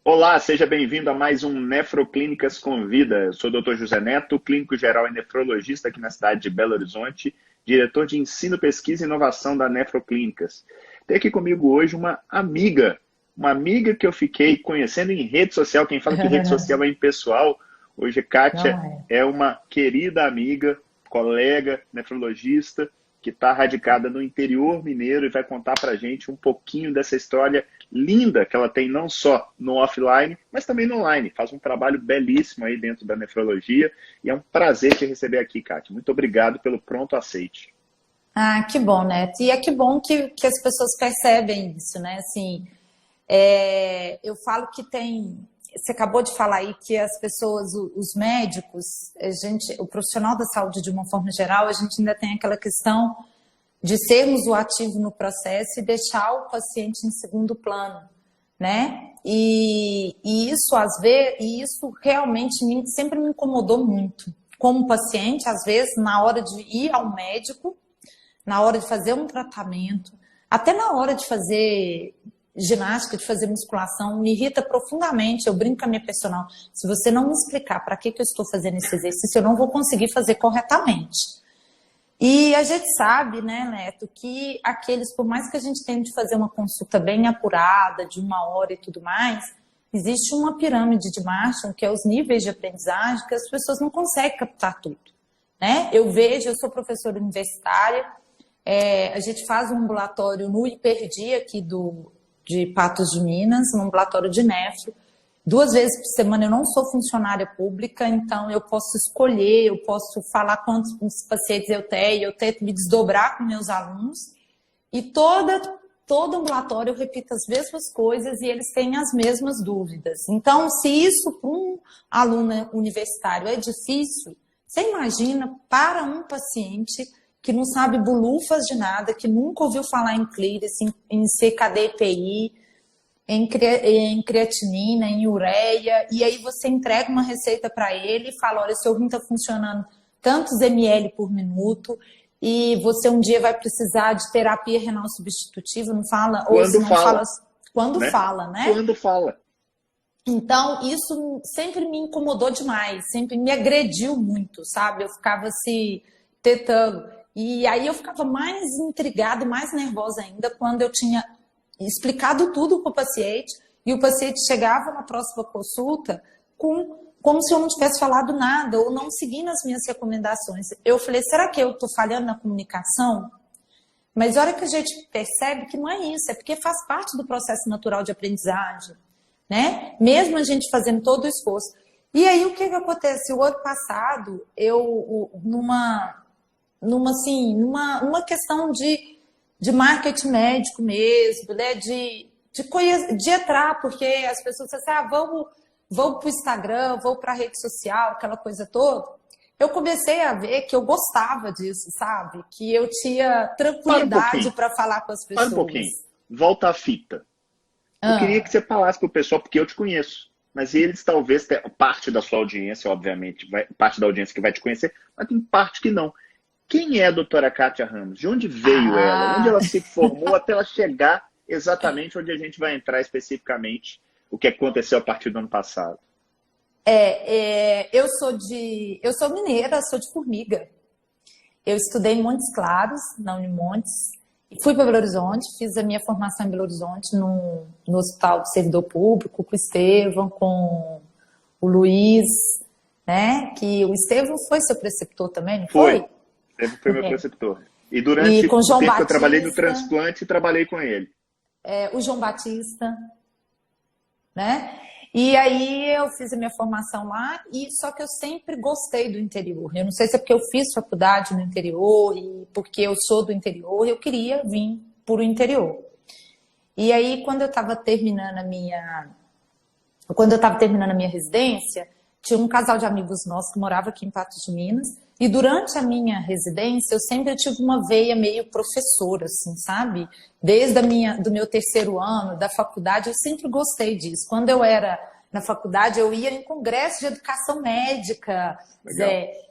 Olá, seja bem-vindo a mais um Nefroclínicas Convida. Eu sou o Dr. José Neto, clínico geral e nefrologista aqui na cidade de Belo Horizonte, diretor de ensino, pesquisa e inovação da Nefroclínicas. Tem aqui comigo hoje uma amiga que eu fiquei conhecendo em rede social. Quem fala que rede social é impessoal, hoje Kátia é uma querida amiga, colega, nefrologista, que está radicada no interior mineiro e vai contar para a gente um pouquinho dessa história linda que ela tem não só no offline, mas também no online. Faz um trabalho belíssimo aí dentro da nefrologia e é um prazer te receber aqui, Kátia. Muito obrigado pelo pronto aceite. Ah, que bom, Neto. E é que bom que as pessoas percebem isso, né? Assim, eu falo que tem... Você acabou de falar aí que as pessoas, os médicos, o profissional da saúde de uma forma geral, a gente ainda tem aquela questão de sermos o ativo no processo e deixar o paciente em segundo plano, né? E isso, às vezes, isso realmente sempre me incomodou muito. Como paciente, às vezes, na hora de ir ao médico, na hora de fazer um tratamento, até na hora de fazer ginástica, de fazer musculação, me irrita profundamente. Eu brinco com a minha personal. Se você não me explicar para que eu estou fazendo esse exercício, eu não vou conseguir fazer corretamente. E a gente sabe, né, Neto, que por mais que a gente tente fazer uma consulta bem apurada, de 1 hora e tudo mais, existe uma pirâmide de Marshall, que é os níveis de aprendizagem, que as pessoas não conseguem captar tudo, né? Eu sou professora universitária, a gente faz um ambulatório no Hiperdia aqui de Patos de Minas, um ambulatório de nefro. 2 vezes por semana. Eu não sou funcionária pública, então eu posso escolher, eu posso falar quantos pacientes eu tento me desdobrar com meus alunos. E todo ambulatório eu repito as mesmas coisas e eles têm as mesmas dúvidas. Então, se isso para um aluno universitário é difícil, você imagina para um paciente que não sabe bulufas de nada, que nunca ouviu falar em clearance, em CKD-EPI, em creatinina, em ureia, e aí você entrega uma receita para ele e fala, olha, seu rim está funcionando tantos ml por minuto, e você um dia vai precisar de terapia renal substitutiva, não fala? Ou se não fala, quando fala, né? Quando fala. Então, isso sempre me incomodou demais, sempre me agrediu muito, sabe? Eu ficava se tetando. E aí eu ficava mais intrigada e mais nervosa ainda quando eu tinha explicado tudo para o paciente e o paciente chegava na próxima consulta como se eu não tivesse falado nada ou não seguindo as minhas recomendações. Eu falei, será que eu estou falhando na comunicação? Mas a hora que a gente percebe que não é isso, é porque faz parte do processo natural de aprendizagem, né? Mesmo a gente fazendo todo o esforço. E aí o que acontece? O ano passado, numa questão de marketing médico mesmo, né? de entrar, porque as pessoas dizem assim, vou para o Instagram, vou para a rede social, aquela coisa toda. Eu comecei a ver que eu gostava disso, sabe? Que eu tinha tranquilidade para falar com as pessoas. Para um pouquinho, volta à fita. Eu queria que você falasse para o pessoal, porque eu te conheço, mas eles talvez, parte da sua audiência, obviamente, parte da audiência que vai te conhecer, mas tem parte que não. Quem é a doutora Kátia Ramos? De onde veio ela? Onde ela se formou até ela chegar exatamente onde a gente vai entrar especificamente o que aconteceu a partir do ano passado? Eu sou mineira, sou de Formiga. Eu estudei em Montes Claros, na Unimontes, e fui para Belo Horizonte, fiz a minha formação em Belo Horizonte no Hospital do Servidor Público, com o Estevão, com o Luiz, né? Que o Estevão foi seu preceptor também, não foi? Foi meu preceptor. E durante o tempo que eu trabalhei no transplante, trabalhei com ele. O João Batista, né? E aí eu fiz a minha formação lá, só que eu sempre gostei do interior. Eu não sei se é porque eu fiz faculdade no interior e porque eu sou do interior, eu queria vir para o interior. E aí, quando eu estava terminando a minha residência, tinha um casal de amigos nossos que morava aqui em Patos de Minas. E durante a minha residência, eu sempre tive uma veia meio professora, assim, sabe? Desde do meu 3º ano, da faculdade, eu sempre gostei disso. Quando eu era na faculdade, eu ia em congresso de educação médica.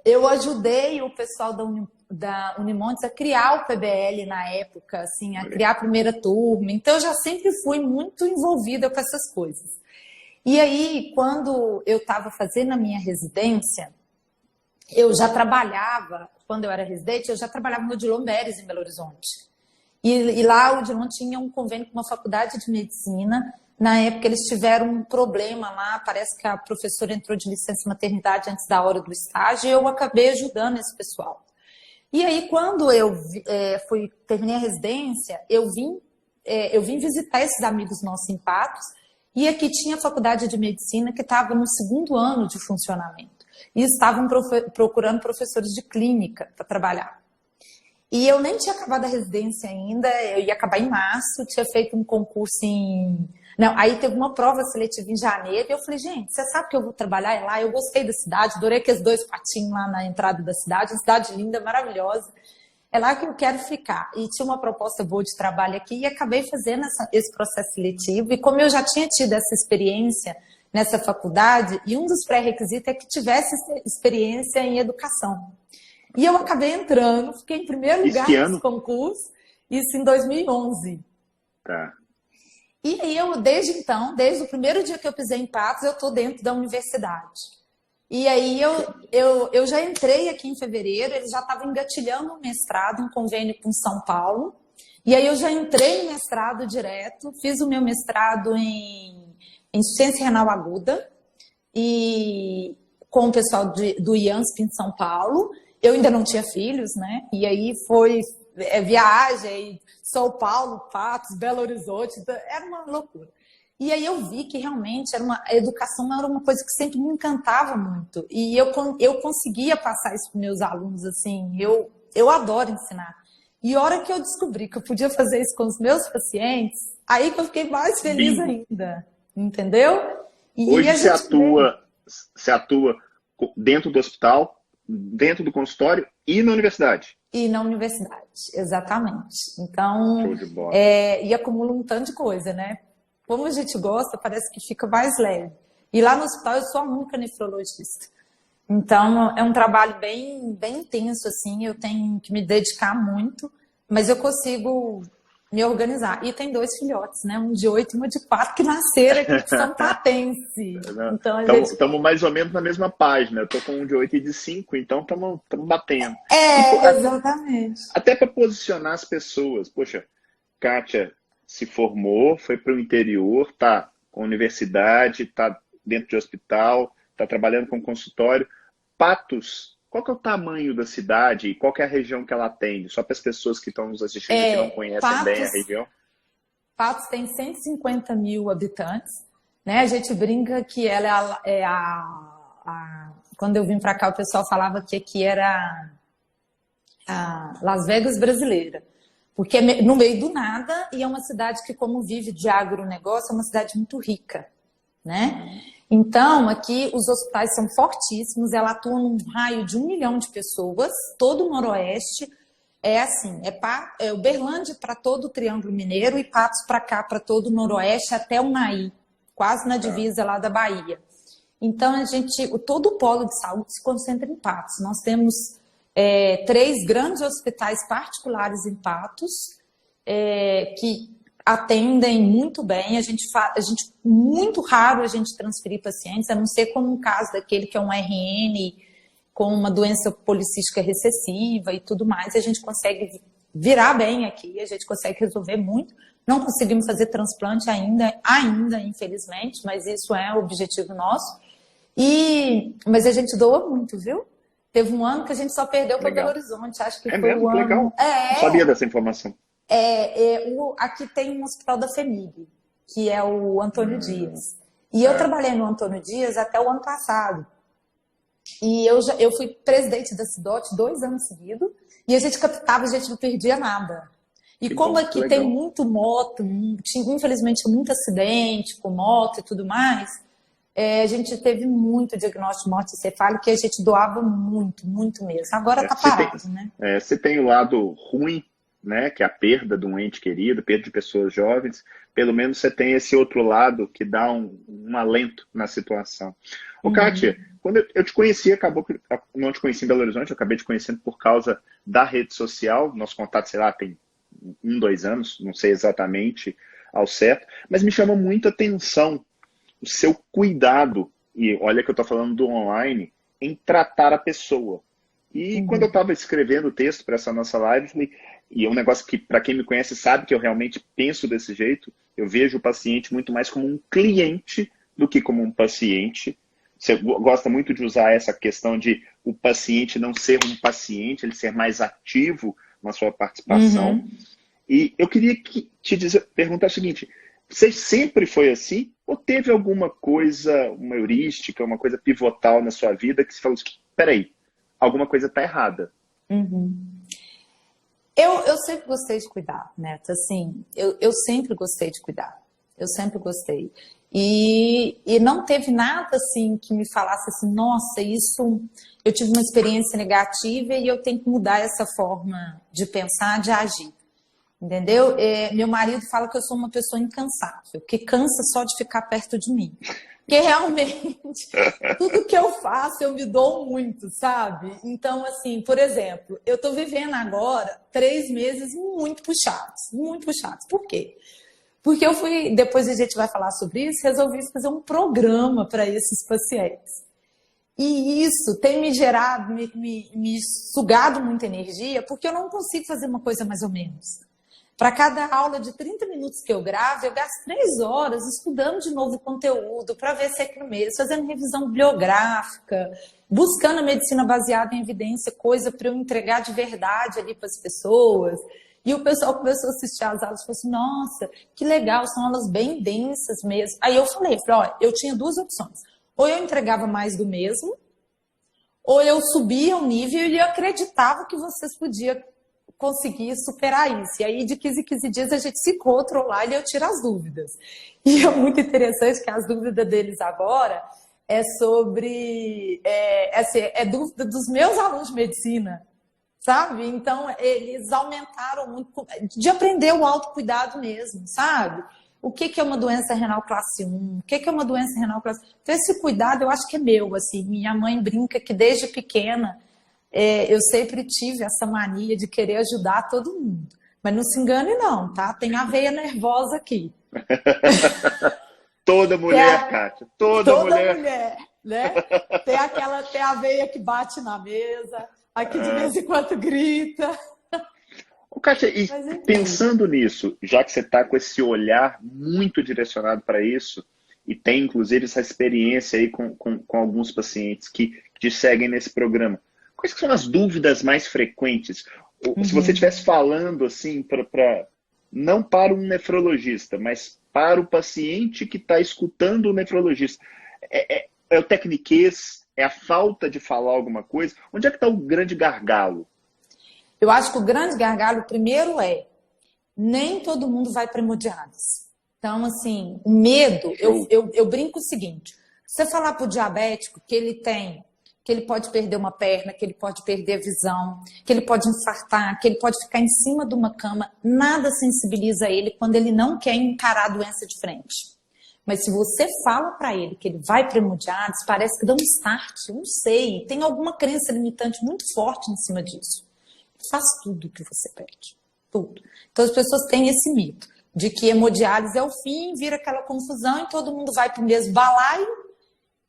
Eu ajudei o pessoal da Unimontes a criar o PBL na época, assim, a criar a primeira turma. Então, eu já sempre fui muito envolvida com essas coisas. E aí, quando eu estava fazendo a minha residência, eu já trabalhava, quando eu era residente, eu já trabalhava no Odilon Beres, em Belo Horizonte. E lá o Odilon tinha um convênio com uma faculdade de medicina. Na época eles tiveram um problema lá, parece que a professora entrou de licença maternidade antes da hora do estágio, e eu acabei ajudando esse pessoal. E aí, quando eu terminei a residência, eu vim visitar esses amigos nossos em Patos, e aqui tinha a faculdade de medicina que estava no 2º ano de funcionamento. E estavam procurando professores de clínica para trabalhar. E eu nem tinha acabado a residência ainda, eu ia acabar em março, tinha feito um concurso em... Não, aí teve uma prova seletiva em janeiro, e eu falei, gente, você sabe que eu vou trabalhar lá? Eu gostei da cidade, adorei aqueles 2 patinhos lá na entrada da cidade, uma cidade linda, maravilhosa. É lá que eu quero ficar. E tinha uma proposta boa de trabalho aqui, e acabei fazendo esse processo seletivo. E como eu já tinha tido essa experiência nessa faculdade, e um dos pré-requisitos é que tivesse experiência em educação. E eu acabei entrando, fiquei em primeiro lugar nesse concurso, isso em 2011. Tá. E aí eu, desde então, desde o primeiro dia que eu pisei em Patos, eu estou dentro da universidade. E aí eu já entrei aqui em fevereiro, eles já estavam engatilhando um mestrado, um convênio com São Paulo. E aí eu já entrei em mestrado direto, fiz o meu mestrado em insuficiência renal aguda, e com o pessoal do IANSP em São Paulo. Eu ainda não tinha filhos, né? E aí foi viagem, São Paulo, Patos, Belo Horizonte, era uma loucura. E aí eu vi que realmente a educação era uma coisa que sempre me encantava muito. E eu conseguia passar isso para meus alunos, assim, eu adoro ensinar. E a hora que eu descobri que eu podia fazer isso com os meus pacientes, aí que eu fiquei mais feliz ainda, entendeu? E hoje você atua dentro do hospital, dentro do consultório e na universidade? E na universidade, exatamente. Então, show de bola. E acumula um tanto de coisa, né? Como a gente gosta, parece que fica mais leve. E lá no hospital eu sou a única nefrologista. Então, é um trabalho bem, bem intenso, assim, eu tenho que me dedicar muito, mas eu consigo me organizar. E tem 2 filhotes, né? Um de 8 e uma de 4, que nasceram aqui de São Patense. Então, estamos mais ou menos na mesma página. Eu estou com um de 8 e de 5, então estamos batendo. Exatamente. Até para posicionar as pessoas. Poxa, Kátia se formou, foi para o interior, está com universidade, está dentro de hospital, está trabalhando com consultório. Patos, qual que é o tamanho da cidade e qual que é a região que ela atende? Só para as pessoas que estão nos assistindo que não conhecem bem a região. Patos tem 150 mil habitantes, né? A gente brinca que ela quando eu vim para cá, o pessoal falava que aqui era a Las Vegas brasileira, porque é no meio do nada e é uma cidade que, como vive de agronegócio, é uma cidade muito rica, né? Então, aqui os hospitais são fortíssimos, ela atua num raio de 1 milhão de pessoas, todo o Noroeste. É assim, é Uberlândia para todo o Triângulo Mineiro e Patos para cá, para todo o Noroeste, até o Naí, quase na divisa lá da Bahia. Então, todo o polo de saúde se concentra em Patos. Nós temos 3 grandes hospitais particulares em Patos, que atendem muito bem. Muito raro a gente transferir pacientes, a não ser como um caso daquele que é um RN com uma doença policística recessiva e tudo mais, a gente consegue virar bem aqui, a gente consegue resolver muito. Não conseguimos fazer transplante ainda, infelizmente, mas isso é o objetivo nosso. Mas a gente doa muito, viu? Teve um ano que a gente só perdeu para Belo Horizonte, acho que foi mesmo? o ano... Legal. Não sabia dessa informação. Aqui tem um hospital da FEMIG, que é o Antônio Dias. E eu trabalhei no Antônio Dias até o ano passado. E eu fui presidente da CIDOT 2 anos seguidos, e a gente captava, a gente não perdia nada. E como aqui tem muito moto, infelizmente muito acidente com moto e tudo mais, a gente teve muito diagnóstico de morte encefálica e a gente doava muito, muito mesmo. Agora está parado, né? Você tem o lado ruim, né, que é a perda de um ente querido, perda de pessoas jovens. Pelo menos você tem esse outro lado que dá um alento na situação. Kátia, quando eu te conheci, acabou que não te conheci em Belo Horizonte, eu acabei te conhecendo por causa da rede social. Nosso contato, sei lá, tem 1, 2 anos, não sei exatamente ao certo, mas me chama muita atenção o seu cuidado, e olha que eu estou falando do online, em tratar a pessoa. E quando eu estava escrevendo o texto para essa nossa live, e é um negócio que, para quem me conhece, sabe que eu realmente penso desse jeito, eu vejo o paciente muito mais como um cliente do que como um paciente. Você gosta muito de usar essa questão de o paciente não ser um paciente, ele ser mais ativo na sua participação. E eu queria perguntar o seguinte, você sempre foi assim? Ou teve alguma coisa, uma heurística, uma coisa pivotal na sua vida que você falou assim, peraí, alguma coisa está errada? Eu sempre gostei de cuidar, Neto. Assim, eu sempre gostei de cuidar. Eu sempre gostei. E não teve nada assim que me falasse assim, nossa, isso eu tive uma experiência negativa e eu tenho que mudar essa forma de pensar, de agir. Entendeu? Meu marido fala que eu sou uma pessoa incansável, que cansa só de ficar perto de mim. Porque realmente, tudo que eu faço, eu me dou muito, sabe? Então, assim, por exemplo, eu estou vivendo agora 3 meses muito puxados, muito puxados. Por quê? Porque eu fui, depois a gente vai falar sobre isso, resolvi fazer um programa para esses pacientes. E isso tem me gerado, me sugado muita energia, porque eu não consigo fazer uma coisa mais ou menos. Para cada aula de 30 minutos que eu gravo, eu gasto 3 horas estudando de novo o conteúdo, para ver se é aquilo mesmo, fazendo revisão bibliográfica, buscando a medicina baseada em evidência, coisa para eu entregar de verdade ali para as pessoas. E o pessoal começou a assistir às aulas e falou assim, nossa, que legal, são aulas bem densas mesmo. Aí eu falei, ó, eu tinha 2 opções. Ou eu entregava mais do mesmo, ou eu subia o nível e eu acreditava que vocês podiam conseguir superar isso. E aí, de 15 em 15 dias, a gente se encontra lá e eu tiro as dúvidas. E é muito interessante que as dúvidas deles agora é sobre... é dúvida dos meus alunos de medicina, sabe? Então, eles aumentaram muito de aprender o autocuidado mesmo, sabe? O que é uma doença renal classe 1? O que é uma doença renal classe... Então, esse cuidado eu acho que é meu, assim. Minha mãe brinca que desde pequena eu sempre tive essa mania de querer ajudar todo mundo. Mas não se engane não, tá? Tem a veia nervosa aqui. Toda mulher, Kátia. Toda mulher, né? Tem a veia que bate na mesa, aqui de vez em quando grita. Kátia, e pensando nisso, já que você está com esse olhar muito direcionado para isso, e tem inclusive essa experiência aí com alguns pacientes que te seguem nesse programa, quais são as dúvidas mais frequentes? Se você estivesse falando assim, não para um nefrologista, mas para o paciente que está escutando o nefrologista, é o tecniquez? É a falta de falar alguma coisa? Onde é que está o grande gargalo? Eu acho que o grande gargalo, primeiro, nem todo mundo vai para hemodiálise. Então, assim, o medo, eu brinco o seguinte, você falar para o diabético que ele pode perder uma perna, que ele pode perder a visão, que ele pode infartar, que ele pode ficar em cima de uma cama, nada sensibiliza ele quando ele não quer encarar a doença de frente. Mas se você fala para ele que ele vai para hemodiálise, parece que dá um start, eu não sei, tem alguma crença limitante muito forte em cima disso. Faz tudo o que você pede, tudo. Então as pessoas têm esse mito de que hemodiálise é o fim, vira aquela confusão e todo mundo vai para o mesmo balaio.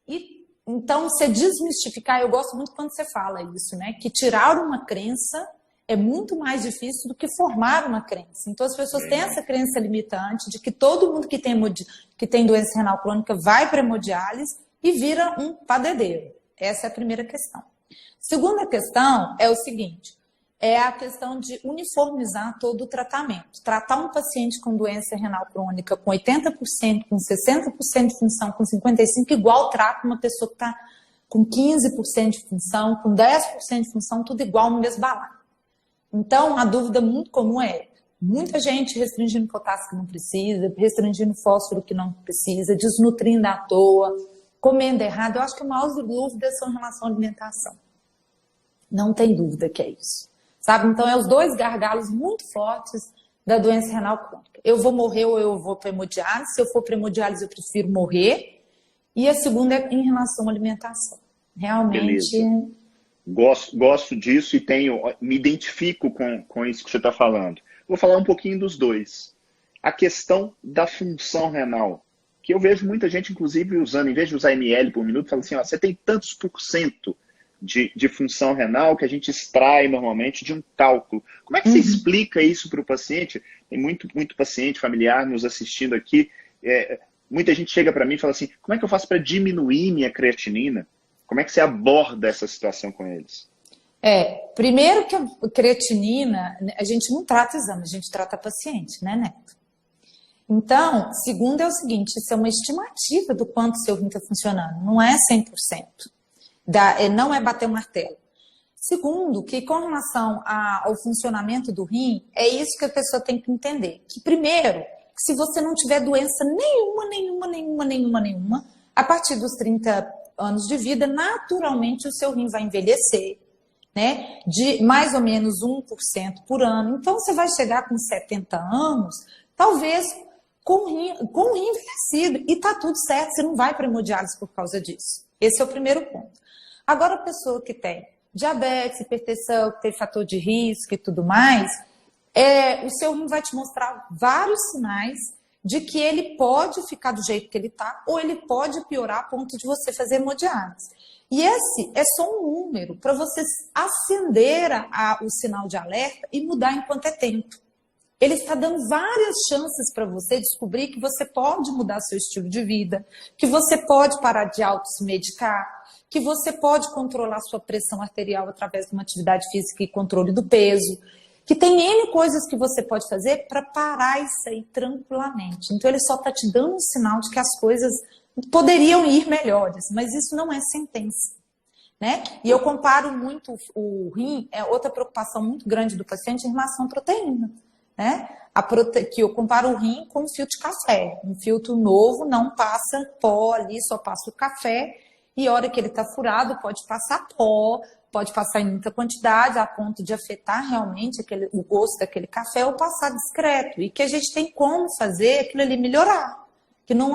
E então você desmistificar, eu gosto muito quando você fala isso, né? Que tirar uma crença é muito mais difícil do que formar uma crença. Então as pessoas têm essa crença limitante de que todo mundo que tem doença renal crônica vai para hemodiálise e vira um padedeiro. Essa é a primeira questão. Segunda questão é o seguinte, é a questão de uniformizar todo o tratamento. Tratar um paciente com doença renal crônica com 80%, com 60% de função, com 55%, igual trata uma pessoa que está com 15% de função, com 10% de função, tudo igual no mesmo balaio. Então, a dúvida muito comum é muita gente restringindo potássio que não precisa, restringindo fósforo que não precisa, desnutrindo à toa, comendo errado. Eu acho que as maiores dúvidas são em relação à alimentação. Não tem dúvida que é isso. Sabe? Então, é os 2 gargalos muito fortes da doença renal crônica. Eu vou morrer ou eu vou para hemodiálise. Se eu for para hemodiálise, eu prefiro morrer. E a segunda é em relação à alimentação. Realmente... Beleza. Gosto disso e me identifico com isso que você está falando. Vou falar um pouquinho dos 2. A questão da função renal. que eu vejo muita gente, inclusive, usando, em vez de usar ml por minuto, fala assim, ó, você tem tantos por cento de função renal que a gente extrai normalmente de um cálculo. Como é que você explica isso para o paciente? Tem muito paciente familiar nos assistindo aqui. Muita gente chega para mim e fala assim, como é que eu faço para diminuir minha creatinina? Como é que você aborda essa situação com eles? Primeiro que a creatinina, a gente não trata exame, a gente trata paciente, né, Neto? Então, segundo é o seguinte, isso é uma estimativa do quanto seu rim está funcionando, não é 100%. Não é bater o martelo. Segundo, que com relação ao funcionamento do rim, é isso que a pessoa tem que entender. Que primeiro, que se você não tiver doença nenhuma, a partir dos 30 anos de vida, naturalmente o seu rim vai envelhecer, né? De mais ou menos 1% por ano. Então, você vai chegar com 70 anos, talvez com o rim envelhecido. E tá tudo certo, você não vai para hemodiálise por causa disso. Esse é o primeiro ponto. Agora, a pessoa que tem diabetes, hipertensão, que tem fator de risco e tudo mais, o seu rim vai te mostrar vários sinais de que ele pode ficar do jeito que ele está ou ele pode piorar a ponto de você fazer hemodiálise. E esse é só um número para você acender o sinal de alerta e mudar em quanto é tempo. Ele está dando várias chances para você descobrir que você pode mudar seu estilo de vida, que você pode parar de auto-se-medicar, que você pode controlar sua pressão arterial através de uma atividade física e controle do peso, que tem N coisas que você pode fazer para parar isso aí tranquilamente. Então ele só está te dando um sinal de que as coisas poderiam ir melhores, mas isso não é sentença, né? E eu comparo muito o rim, outra preocupação muito grande do paciente em relação à proteína, né? Que eu comparo o rim com um filtro de café. Um filtro novo não passa pó ali, só passa o café. E a hora que ele está furado, pode passar pó, pode passar em muita quantidade, a ponto de afetar realmente o gosto daquele café ou passar discreto. E que a gente tem como fazer aquilo ali melhorar. Que não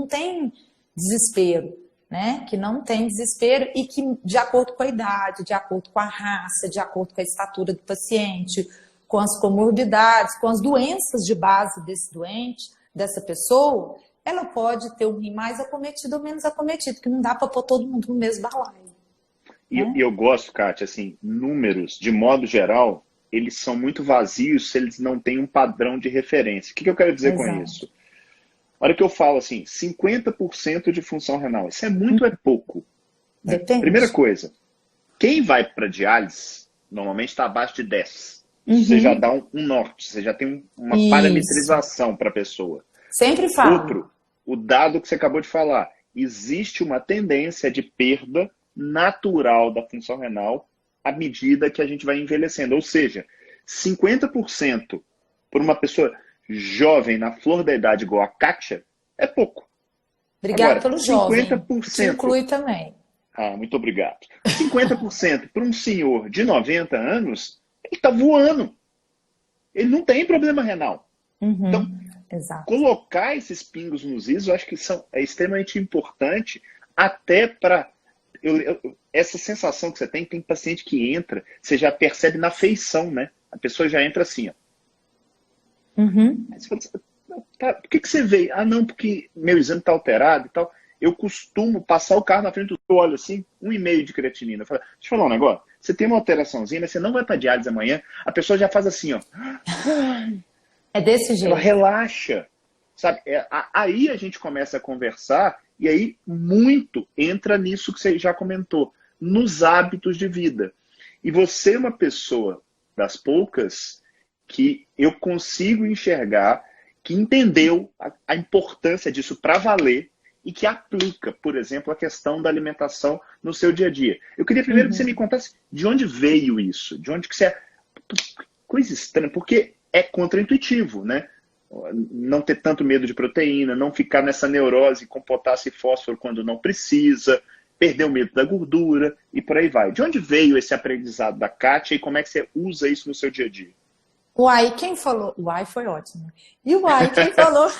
tem desespero, né? Que não tem desespero e que, de acordo com a idade, de acordo com a raça, de acordo com a estatura do paciente, com as comorbidades, com as doenças de base desse doente, dessa pessoa, ela pode ter um rim mais acometido ou menos acometido, que não dá para pôr todo mundo no mesmo balaio. E eu gosto, Kátia, assim, números, de modo geral, eles são muito vazios se eles não têm um padrão de referência. O que eu quero dizer com isso? A hora que eu falo assim, 50% de função renal, isso é muito ou é pouco? Né? Primeira coisa, quem vai para diálise, normalmente está abaixo de 10. Você já dá um norte, você já tem uma parametrização para a pessoa. Sempre falo. Outro, o dado que você acabou de falar, existe uma tendência de perda natural da função renal à medida que a gente vai envelhecendo. Ou seja, 50% por uma pessoa jovem, na flor da idade, igual a Kátia, é pouco. Obrigada pelo 50%, jovem. Te inclui também. Muito obrigado. 50% para um senhor de 90 anos, ele está voando. Ele não tem problema renal. Então, exato. Colocar esses pingos nos is, eu acho que é extremamente importante, até para essa sensação que você tem paciente que entra, você já percebe na feição, né? A pessoa já entra assim, ó. Aí você fala assim, tá, por que você veio? Ah, não, porque meu exame está alterado e tal. Eu costumo passar o carro na frente do olho assim, 1,5 de creatinina. Eu falo, deixa eu falar um negócio. Você tem uma alteraçãozinha, mas você não vai para diálise amanhã. A pessoa já faz assim, ó. É desse jeito. Ela relaxa, sabe? Aí a gente começa a conversar e aí muito entra nisso que você já comentou, nos hábitos de vida. E você é uma pessoa das poucas que eu consigo enxergar, que entendeu a importância disso para valer e que aplica, por exemplo, a questão da alimentação no seu dia a dia. Eu queria primeiro que você me contasse de onde veio isso, de onde que você... Coisa estranha, porque é contraintuitivo, né? Não ter tanto medo de proteína, não ficar nessa neurose com potássio e fósforo quando não precisa, perder o medo da gordura e por aí vai. De onde veio esse aprendizado da Kátia e como é que você usa isso no seu dia a dia? Uai, quem falou? Uai, foi ótimo. E uai, quem falou?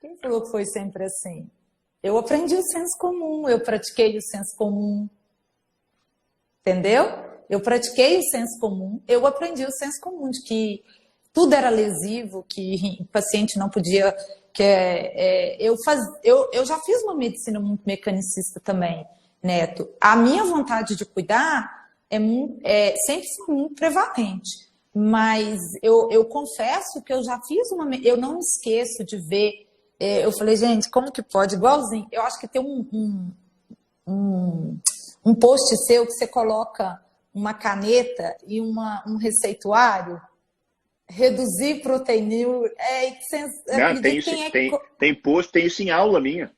Quem falou que foi sempre assim? Eu aprendi o senso comum, eu pratiquei o senso comum. Entendeu? Eu pratiquei o senso comum, eu aprendi o senso comum de que tudo era lesivo, que o paciente não podia eu já fiz uma medicina muito mecanicista também, Neto. A minha vontade de cuidar sempre foi muito prevalente. Mas eu confesso que eu já fiz eu não me esqueço de ver. Eu falei, gente, como que pode? Igualzinho. Eu acho que tem um post seu que você coloca uma caneta e um receituário, reduzir proteína. Tem post, tem isso em aula minha.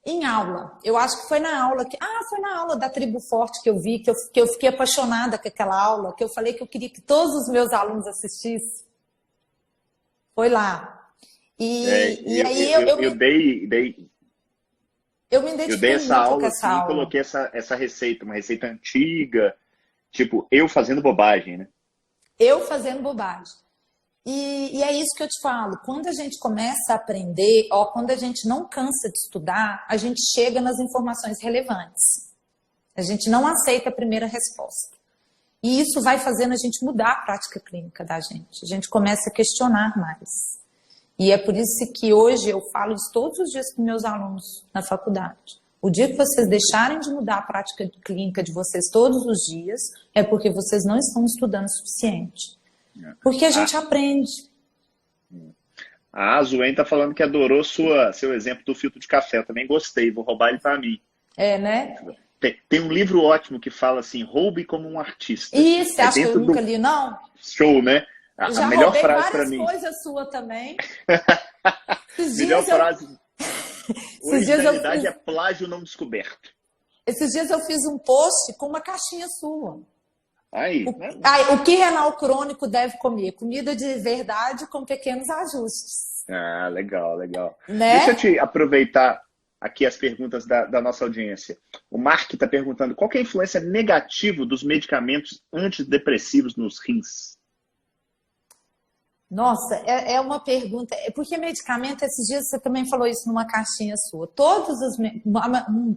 Em aula. Eu acho que foi na aula foi na aula da Tribo Forte que eu vi, que eu fiquei apaixonada com aquela aula, que eu falei que eu queria que todos os meus alunos assistissem. Foi lá. Eu me identifiquei essa muito aula, com essa aula. Coloquei essa receita, uma receita antiga, tipo, eu fazendo bobagem, né? Eu fazendo bobagem. E é isso que eu te falo, quando a gente começa a aprender, quando a gente não cansa de estudar, a gente chega nas informações relevantes. A gente não aceita a primeira resposta. E isso vai fazendo a gente mudar a prática clínica da gente. A gente começa a questionar mais. E é por isso que hoje eu falo isso todos os dias com meus alunos na faculdade. O dia que vocês deixarem de mudar a prática clínica de vocês todos os dias, é porque vocês não estão estudando o suficiente. Porque a gente aprende. A Azuen está falando que adorou seu exemplo do filtro de café. Eu também gostei, vou roubar ele para mim. Né? Tem um livro ótimo que fala assim, roube como um artista. Isso, acho que eu nunca li, não? Show, né? Já a melhor roubei frase para várias mim. coisas suas também. Melhor frase. Originalidade é plágio não descoberto. Esses dias eu fiz um post com uma caixinha sua. Aí, o que renal crônico deve comer? Comida de verdade com pequenos ajustes. Legal. Né? Deixa eu te aproveitar aqui as perguntas da nossa audiência. O Mark está perguntando qual que é a influência negativa dos medicamentos antidepressivos nos rins? Nossa, é uma pergunta. Porque medicamento, esses dias você também falou isso numa caixinha sua.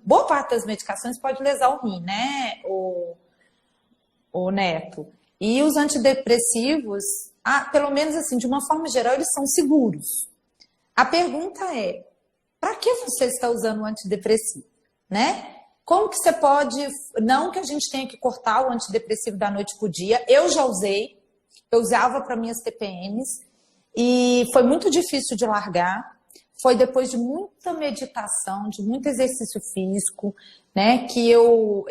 Boa parte das medicações pode lesar o rim, né, o Neto? E os antidepressivos, pelo menos assim, de uma forma geral, eles são seguros. A pergunta é, para que você está usando o antidepressivo, né? Como que você pode... Não que a gente tenha que cortar o antidepressivo da noite para o dia. Eu já usei. Eu usava para minhas TPMs e foi muito difícil de largar. Foi depois de muita meditação, de muito exercício físico, né, que eu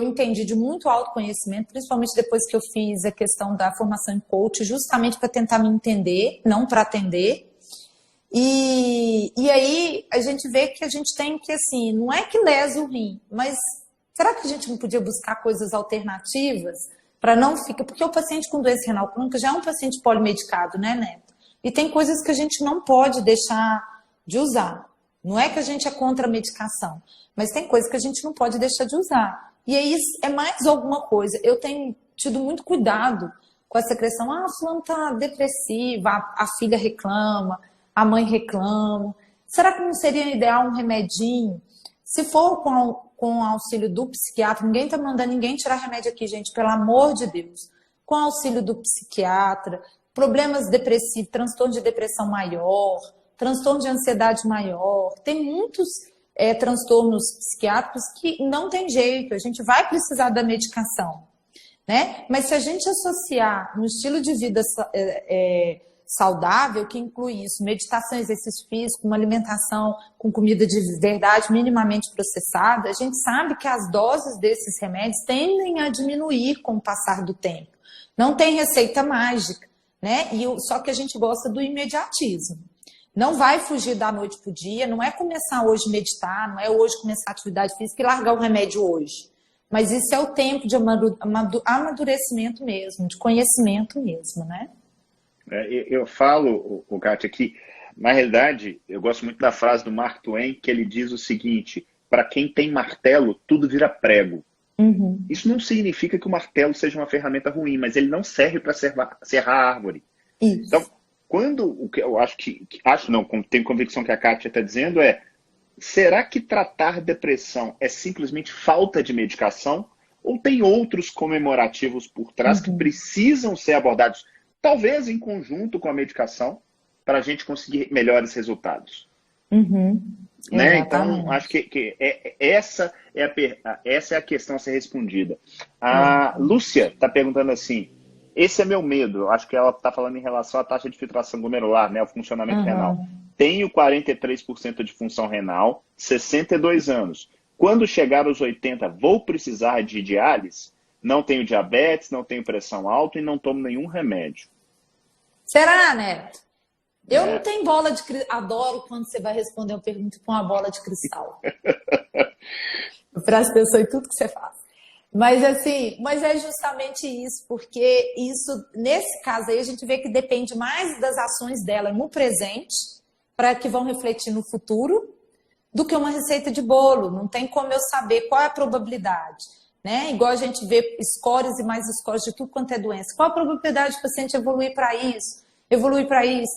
entendi de muito autoconhecimento, principalmente depois que eu fiz a questão da formação em coach, justamente para tentar me entender, não para atender. E aí a gente vê que a gente tem que, assim, não é que lesa o rim, mas será que a gente não podia buscar coisas alternativas para não ficar... Porque o paciente com doença renal crônica já é um paciente polimedicado, né, Neto? E tem coisas que a gente não pode deixar de usar. Não é que a gente é contra a medicação, mas tem coisas que a gente não pode deixar de usar. E aí é mais alguma coisa. Eu tenho tido muito cuidado com essa questão. Fulano está depressiva, a filha reclama, a mãe reclama. Será que não seria ideal um remedinho? Se for com o auxílio do psiquiatra, ninguém está mandando ninguém tirar remédio aqui, gente, pelo amor de Deus. Com o auxílio do psiquiatra, problemas depressivos, transtorno de depressão maior, transtorno de ansiedade maior, tem muitos transtornos psiquiátricos que não tem jeito, a gente vai precisar da medicação, né? Mas se a gente associar um estilo de vida saudável, que inclui isso, meditação, exercício físico, uma alimentação com comida de verdade, minimamente processada, a gente sabe que as doses desses remédios tendem a diminuir com o passar do tempo. Não tem receita mágica, né? Só que a gente gosta do imediatismo. Não vai fugir da noite para o dia, não é começar hoje a meditar, não é hoje começar a atividade física e largar o remédio hoje. Mas isso é o tempo de amadurecimento mesmo, de conhecimento mesmo, né? Eu falo, Kátia, que na realidade eu gosto muito da frase do Mark Twain, que ele diz o seguinte: para quem tem martelo, tudo vira prego. Uhum. Isso não significa que o martelo seja uma ferramenta ruim, mas ele não serve para serrar a árvore. Isso. Então, o que eu tenho convicção que a Kátia está dizendo será que tratar depressão é simplesmente falta de medicação? Ou tem outros comemorativos por trás que precisam ser abordados, talvez em conjunto com a medicação? para a gente conseguir melhores resultados. Uhum. Né? Então, acho que essa é a questão a ser respondida. A Lúcia está perguntando assim, esse é meu medo, acho que ela está falando em relação à taxa de filtração glomerular, né, o funcionamento renal. Tenho 43% de função renal, 62 anos. Quando chegar aos 80, vou precisar de diálise? Não tenho diabetes, não tenho pressão alta e não tomo nenhum remédio. Será, Neto? Eu não tenho bola de cristal. Adoro quando você vai responder uma pergunta com uma bola de cristal. Eu presto atenção em tudo que você faz. Mas assim, mas é justamente isso, porque isso, nesse caso aí, a gente vê que depende mais das ações dela no presente, para que vão refletir no futuro, do que uma receita de bolo. Não tem como eu saber qual é a probabilidade. Né? Igual a gente vê scores e mais scores de tudo quanto é doença. Qual a probabilidade do paciente evoluir para isso?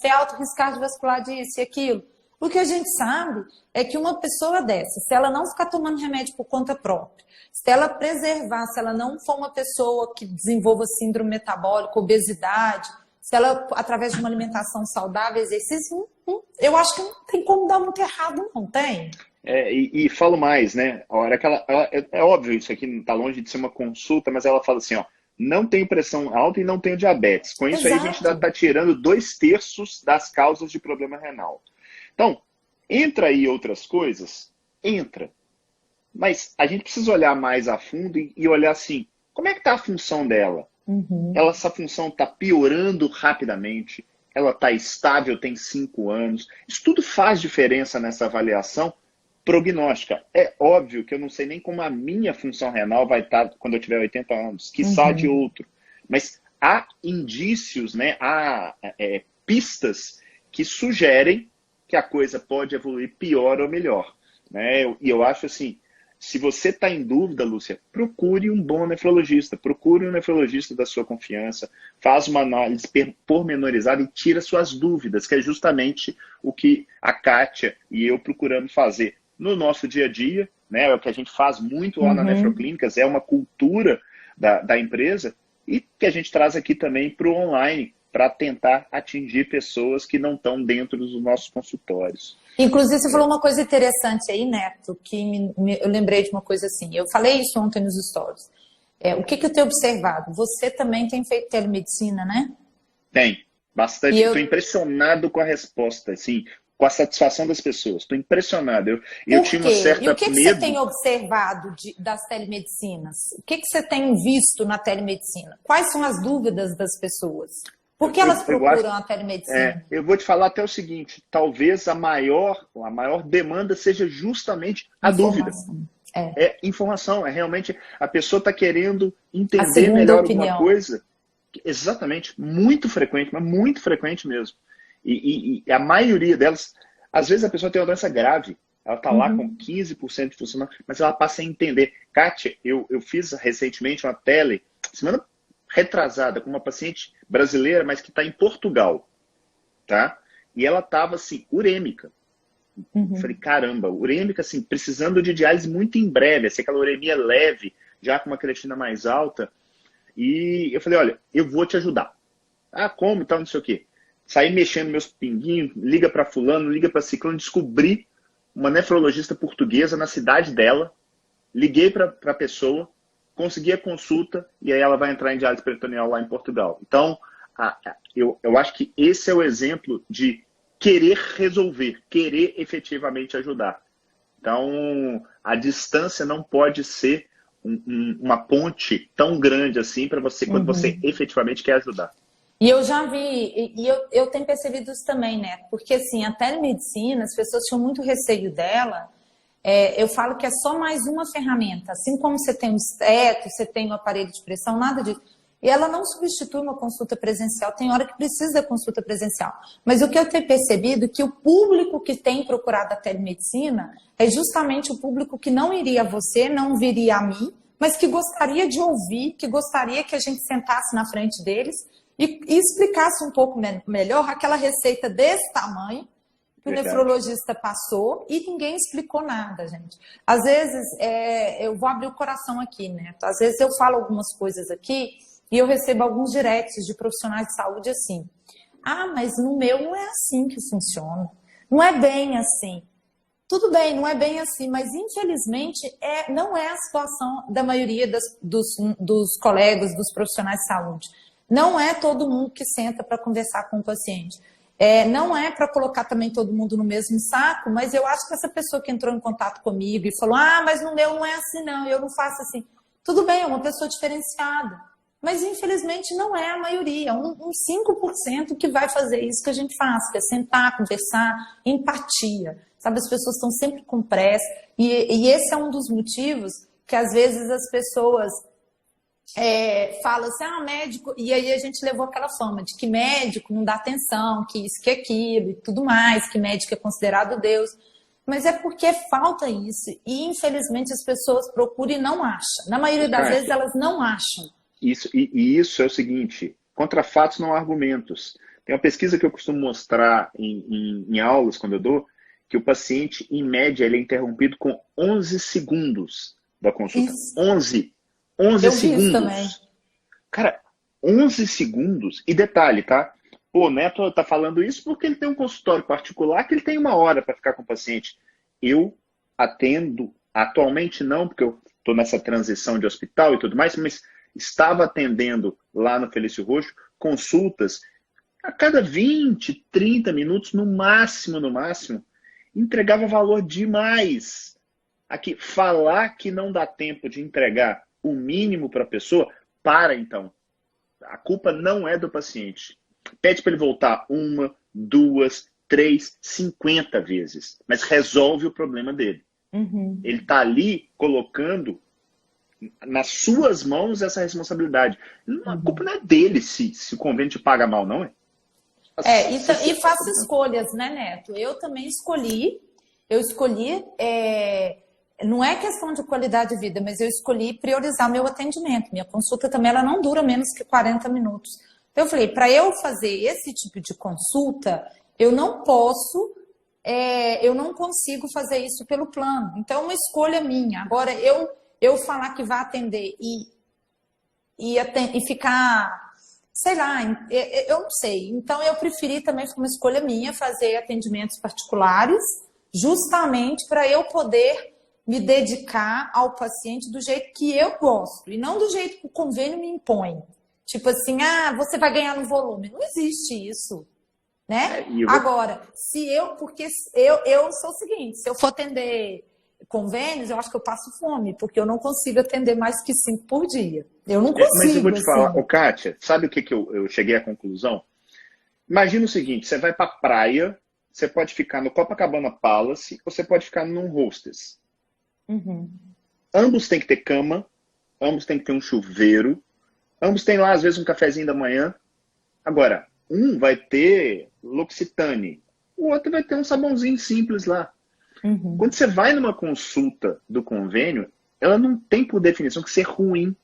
Ter alto risco cardiovascular disso e aquilo. O que a gente sabe é que uma pessoa dessa, se ela não ficar tomando remédio por conta própria, se ela preservar, se ela não for uma pessoa que desenvolva síndrome metabólica, obesidade, se ela, através de uma alimentação saudável, exercício, eu acho que não tem como dar muito errado, não tem? E falo mais, né? A hora que é óbvio, isso aqui não está longe de ser uma consulta, mas ela fala assim, ó, não tenho pressão alta e não tenho diabetes. Com isso aí a gente está tirando 2/3 das causas de problema renal. Então, entra aí outras coisas? Entra. Mas a gente precisa olhar mais a fundo e olhar assim, como é que está a função dela? Essa função está piorando rapidamente, ela está estável, tem 5 anos. Isso tudo faz diferença nessa avaliação prognóstica. É óbvio que eu não sei nem como a minha função renal vai estar quando eu tiver 80 anos, quiçá de outro. Mas há indícios, né, há pistas que sugerem que a coisa pode evoluir pior ou melhor. Né? E eu acho assim, se você está em dúvida, Lúcia, procure um bom nefrologista, procure um nefrologista da sua confiança, faz uma análise pormenorizada e tira suas dúvidas, que é justamente o que a Kátia e eu procuramos fazer no nosso dia a dia, né? É o que a gente faz muito lá na Nefroclínicas, é uma cultura da empresa e que a gente traz aqui também para o online, para tentar atingir pessoas que não estão dentro dos nossos consultórios. Inclusive, você falou uma coisa interessante aí, Neto, que eu lembrei de uma coisa assim. Eu falei isso ontem nos stories. O que eu tenho observado? Você também tem feito telemedicina, né? Tem, bastante. Estou impressionado com a resposta, assim, com a satisfação das pessoas. Estou impressionado. Eu tinha uma certa medo. E o que você tem observado das telemedicinas? O que você tem visto na telemedicina? Quais são as dúvidas das pessoas? Por que elas procuram a telemedicina? Eu vou te falar até o seguinte, talvez a maior demanda seja justamente a dúvida. É informação, realmente a pessoa está querendo entender melhor alguma coisa. Exatamente, muito frequente, mas muito frequente mesmo. E a maioria delas, às vezes a pessoa tem uma doença grave, ela está lá com 15% de função, mas ela passa a entender. Kátia, eu fiz recentemente uma semana retrasada, com uma paciente brasileira, mas que está em Portugal, tá? E ela estava, assim, urêmica. Eu falei, caramba, urêmica, assim, precisando de diálise muito em breve, assim, aquela uremia leve, já com uma creatina mais alta. E eu falei, olha, eu vou te ajudar. Ah, como? Então, não sei o quê. Saí mexendo meus pinguinhos, liga para fulano, liga para ciclano, descobri uma nefrologista portuguesa na cidade dela, liguei para a pessoa, consegui a consulta e aí ela vai entrar em diálise peritoneal lá em Portugal. Então, eu acho que esse é o exemplo de querer resolver, querer efetivamente ajudar. Então, a distância não pode ser uma ponte tão grande assim para você, quando você efetivamente quer ajudar. E eu já vi, e eu tenho percebido isso também, né? Porque assim, a telemedicina, as pessoas tinham muito receio dela. Eu falo que é só mais uma ferramenta. Assim como você tem um esteto, você tem um aparelho de pressão, nada disso. E ela não substitui uma consulta presencial. Tem hora que precisa da consulta presencial. Mas o que eu tenho percebido é que o público que tem procurado a telemedicina é justamente o público que não iria a você, não viria a mim, mas que gostaria de ouvir, que gostaria que a gente sentasse na frente deles e explicasse um pouco melhor aquela receita desse tamanho que o nefrologista passou e ninguém explicou nada, gente. Às vezes, eu vou abrir o coração aqui, né? Às vezes eu falo algumas coisas aqui e eu recebo alguns directs de profissionais de saúde assim. Ah, mas no meu não é assim que funciona. Não é bem assim. Tudo bem, não é bem assim, mas infelizmente não é a situação da maioria dos colegas, dos profissionais de saúde. Não é todo mundo que senta para conversar com o paciente. Não é para colocar também todo mundo no mesmo saco, mas eu acho que essa pessoa que entrou em contato comigo e falou, ah, mas no meu não é assim não, eu não faço assim. Tudo bem, é uma pessoa diferenciada, mas infelizmente não é a maioria, uns 5% que vai fazer isso que a gente faz, que é sentar, conversar, empatia. Sabe, as pessoas estão sempre com pressa, e esse é um dos motivos que às vezes as pessoas falam assim, ah, médico, e aí a gente levou aquela fama de que médico não dá atenção, que isso, que aquilo e tudo mais, que médico é considerado Deus, mas é porque falta isso, e infelizmente as pessoas procuram e não acham. Na maioria das vezes elas não acham. Isso é o seguinte, contra fatos não há argumentos. Tem uma pesquisa que eu costumo mostrar em aulas, quando eu dou, que o paciente, em média, ele é interrompido com 11 segundos da consulta. Isso. 11 eu segundos. Vi isso também. Cara, 11 segundos. E detalhe, tá? Pô, o Neto tá falando isso porque ele tem um consultório particular que ele tem 1 hora para ficar com o paciente. Eu atendo, atualmente não, porque eu tô nessa transição de hospital e tudo mais, mas estava atendendo lá no Felício Roxo consultas a cada 20, 30 minutos, no máximo, entregava valor demais. Aqui, falar que não dá tempo de entregar o mínimo para a pessoa, então. A culpa não é do paciente. Pede para ele voltar 1, 2, 3, 50 vezes, mas resolve o problema dele. Uhum. Ele está ali colocando nas suas mãos essa responsabilidade. A culpa não é dele se o convênio te paga mal, não é? E faço escolhas, né, Neto? Eu também escolhi, não é questão de qualidade de vida, mas eu escolhi priorizar meu atendimento. Minha consulta também ela não dura menos que 40 minutos. Então eu falei, para eu fazer esse tipo de consulta, eu não posso, eu não consigo fazer isso pelo plano. Então é uma escolha minha. Agora, eu falar que vai atender e ficar... Sei lá, eu não sei. Então, eu preferi também, foi uma escolha minha, fazer atendimentos particulares, justamente para eu poder me dedicar ao paciente do jeito que eu gosto, e não do jeito que o convênio me impõe. Tipo assim, você vai ganhar no volume. Não existe isso, né? Agora, porque eu sou o seguinte, se eu for atender convênios, eu acho que eu passo fome, porque eu não consigo atender mais que 5 por dia. Eu não consigo. Mas eu vou te falar, Kátia, sabe o que eu cheguei à conclusão? Imagina o seguinte, você vai pra praia, você pode ficar no Copacabana Palace, ou você pode ficar num hostess. Uhum. Ambos têm que ter cama, ambos têm que ter um chuveiro, ambos têm lá, às vezes, um cafezinho da manhã. Agora, um vai ter L'Occitane, o outro vai ter um sabãozinho simples lá. Uhum. Quando você vai numa consulta do convênio, ela não tem por definição que ser ruim.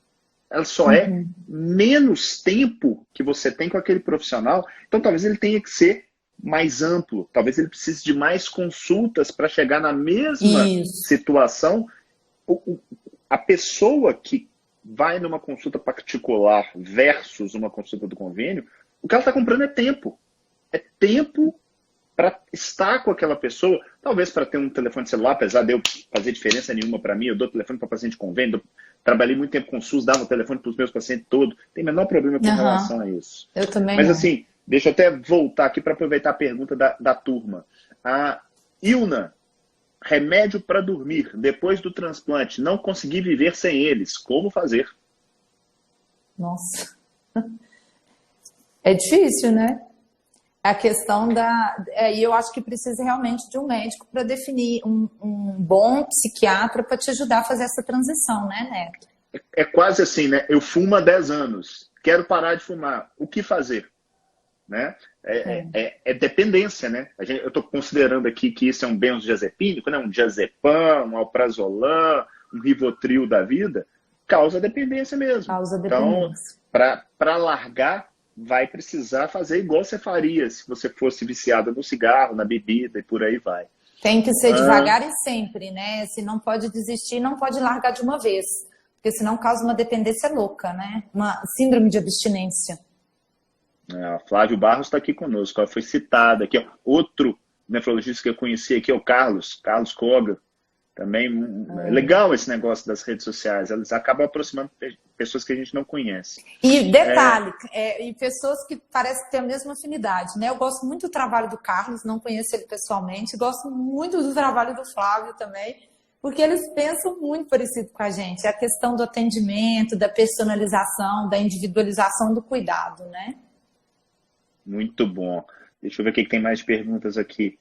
Ela só é menos tempo que você tem com aquele profissional. Então talvez ele tenha que ser mais amplo. Talvez ele precise de mais consultas para chegar na mesma situação. A pessoa que vai numa consulta particular versus uma consulta do convênio, o que ela está comprando é tempo. É tempo para estar com aquela pessoa, talvez para ter um telefone celular, apesar de eu fazer diferença nenhuma para mim, eu dou telefone para paciente de convênio, trabalhei muito tempo com o SUS, dava o telefone para os meus pacientes todos, tem menor problema com relação a isso. Eu também Mas não. Assim, deixa eu até voltar aqui para aproveitar a pergunta da turma. A Ilna, remédio para dormir, depois do transplante, não consegui viver sem eles, como fazer? Nossa. É difícil, né? A questão e eu acho que precisa realmente de um médico para definir um bom psiquiatra para te ajudar a fazer essa transição, né, Neto? É quase assim, né? Eu fumo há 10 anos, quero parar de fumar, o que fazer? Né? É dependência, né? Eu estou considerando aqui que isso é um benzodiazepínico, né? Um diazepam, um alprazolam, um Rivotril da vida, causa dependência mesmo. Causa dependência. Então, para largar, vai precisar fazer igual você faria se você fosse viciada no cigarro, na bebida e por aí vai. Tem que ser devagar e sempre, né? Se não pode desistir, não pode largar de uma vez. Porque senão causa uma dependência louca, né? Uma síndrome de abstinência. Flávio Barros está aqui conosco, ó, foi citado aqui. Ó, outro nefrologista que eu conheci aqui é o Carlos Koga. Também é legal esse negócio das redes sociais, elas acabam aproximando pessoas que a gente não conhece. E detalhe, e pessoas que parecem ter a mesma afinidade, né? Eu gosto muito do trabalho do Carlos, não conheço ele pessoalmente, gosto muito do trabalho do Flávio também, porque eles pensam muito parecido com a gente. É a questão do atendimento, da personalização, da individualização do cuidado, né? Muito bom. Deixa eu ver o que tem mais de perguntas aqui.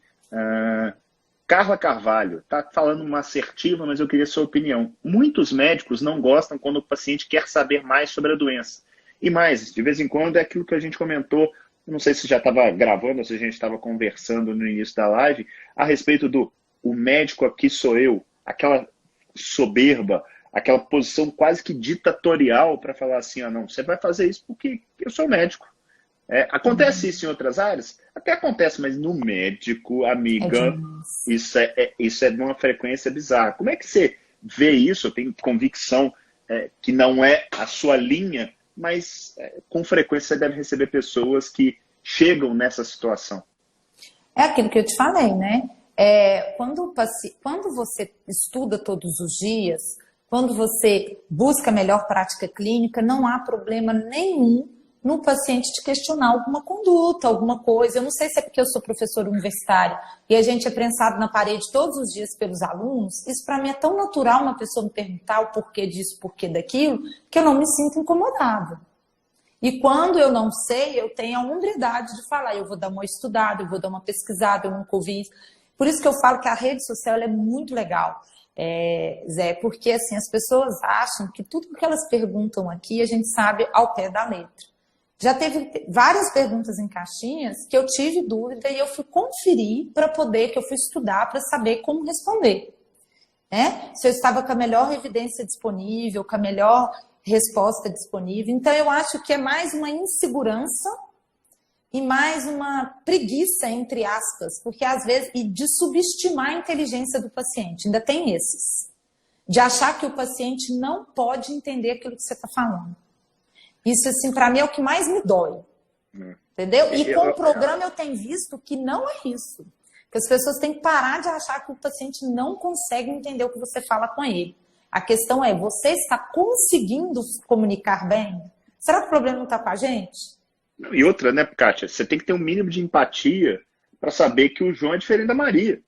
Carla Carvalho, está falando uma assertiva, mas eu queria sua opinião. Muitos médicos não gostam quando o paciente quer saber mais sobre a doença. E mais, de vez em quando, é aquilo que a gente comentou, não sei se já estava gravando ou se a gente estava conversando no início da live, a respeito do o médico aqui sou eu, aquela soberba, aquela posição quase que ditatorial para falar assim, não, você vai fazer isso porque eu sou médico. Acontece isso em outras áreas? Até acontece, mas no médico, amiga, isso é de uma frequência bizarra. Como é que você vê isso? Eu tenho convicção que não é a sua linha, mas com frequência você deve receber pessoas que chegam nessa situação. É aquilo que eu te falei, né? Quando você estuda todos os dias, quando você busca a melhor prática clínica, não há problema nenhum no paciente te questionar alguma conduta, alguma coisa. Eu não sei se é porque eu sou professora universitária e a gente é prensado na parede todos os dias pelos alunos. Isso para mim é tão natural uma pessoa me perguntar o porquê disso, o porquê daquilo, que eu não me sinto incomodada. E quando eu não sei, eu tenho a humildade de falar, eu vou dar uma estudada, eu vou dar uma pesquisada, eu nunca ouvi isso. Por isso que eu falo que a rede social é muito legal, Zé, porque assim, as pessoas acham que tudo que elas perguntam aqui a gente sabe ao pé da letra. Já teve várias perguntas em caixinhas que eu tive dúvida e eu fui conferir para poder, que eu fui estudar para saber como responder. Se eu estava com a melhor evidência disponível, com a melhor resposta disponível. Então, eu acho que é mais uma insegurança e mais uma preguiça, entre aspas, porque às vezes, e de subestimar a inteligência do paciente. Ainda tem esses. De achar que o paciente não pode entender aquilo que você está falando. Isso, assim, para mim é o que mais me dói. Entendeu? E com o programa eu tenho visto que não é isso. Que as pessoas têm que parar de achar que o paciente não consegue entender o que você fala com ele. A questão é, você está conseguindo se comunicar bem? Será que o problema não está com a gente? E outra, né, Kátia? Você tem que ter um mínimo de empatia para saber que o João é diferente da Maria.